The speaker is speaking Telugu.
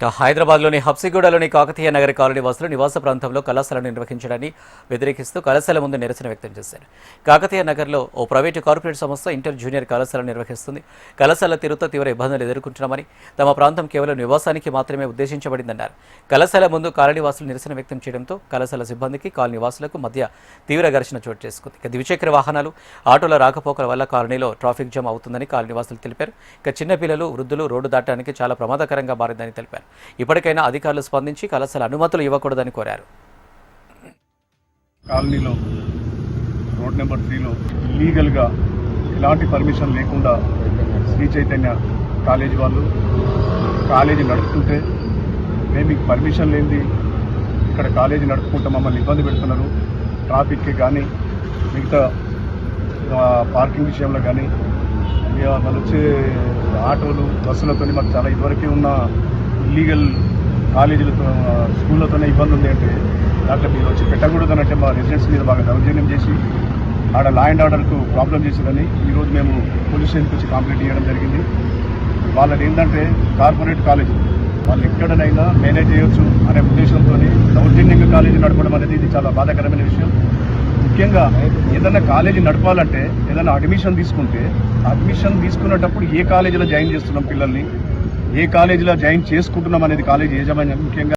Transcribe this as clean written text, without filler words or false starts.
హైదరాబాద్లోని హబ్సిగూడలోని కాకతీయ నగర్ కాలనీ వాసులు నివాస ప్రాంతంలో కళాశాలను నిర్వహించడాన్ని వ్యతిరేకిస్తూ కళాశాల ముందు నిరసన వ్యక్తం చేశారు. కాకతీయ నగర్లో ఓ ప్రైవేటు కార్పొరేట్ సంస్థ ఇంటర్ జూనియర్ కళాశాల నిర్వహిస్తుంది. కళాశాల తీరుతో తీవ్ర ఇబ్బందులు ఎదుర్కొంటున్నామని, తమ ప్రాంతం కేవలం నివాసానికి మాత్రమే ఉద్దేశించబడిందన్నారు. కళాశాల ముందు కాలనీ వాసులు నిరసన వ్యక్తం చేయడంతో కళాశాల సిబ్బందికి కాలనీ వాసులకు మధ్య తీవ్ర ఘర్షణ చోటు చేసుకుంది. ద్విచక్ర వాహనాలు, ఆటోల రాకపోకల వల్ల కాలనీలో ట్రాఫిక్ జామ్ అవుతుందని కాలనీ వాసులు తెలిపారు. చిన్నపిల్లలు, వృద్ధులు రోడ్డు దాటడానికి చాలా ప్రమాదకరంగా మారిందని తెలిపారు. ఇప్పటికైనా అధికారులు స్పందించి కళాశాల అనుమతులు ఇవ్వకూడదని కోరారు. కాలనీలో రోడ్ నెంబర్ 3లో ఇల్లీగల్గా ఎలాంటి పర్మిషన్ లేకుండా శ్రీ చైతన్య కాలేజీ వాళ్ళు కాలేజీ నడుపుతుంటే మేము మీకు పర్మిషన్ లేనిది ఇక్కడ కాలేజీ నడుపుకుంటూ మమ్మల్ని ఇబ్బంది పెడుతున్నారు. ట్రాఫిక్కి కానీ మిగతా పార్కింగ్ విషయంలో కానీ వాళ్ళు వచ్చే ఆటోలు బస్సులతో మాకు చాలా ఇదివరకే ఉన్న ఇల్లీగల్ కాలేజీలతో స్కూళ్ళతోనే ఇబ్బంది ఉంది. అంటే దాంట్లో మీరు వచ్చి పెట్టకూడదనంటే మా రెసిడెంట్స్ మీద బాగా దౌర్జన్యం చేసి ఆడ లా అండ్ ఆర్డర్కు ప్రాబ్లం చేసిందని ఈరోజు మేము పోలీస్ స్టేషన్కి వచ్చి కంప్లైంట్ చేయడం జరిగింది. వాళ్ళది ఏంటంటే కార్పొరేట్ కాలేజీ వాళ్ళు ఎక్కడనైనా మేనేజ్ చేయొచ్చు అనే ఉద్దేశంతో దౌర్జన్యంగా కాలేజీ నడపడం అనేది ఇది చాలా బాధాకరమైన విషయం. ముఖ్యంగా ఏదైనా కాలేజీ నడపాలంటే ఏదైనా అడ్మిషన్ తీసుకుంటే అడ్మిషన్ తీసుకునేటప్పుడు ఏ కాలేజీలో జాయిన్ చేస్తున్నాం పిల్లల్ని, ఏ కాలేజీలో జాయిన్ చేసుకుంటున్నాం అనేది కాలేజీ యాజమాన్యం ముఖ్యంగా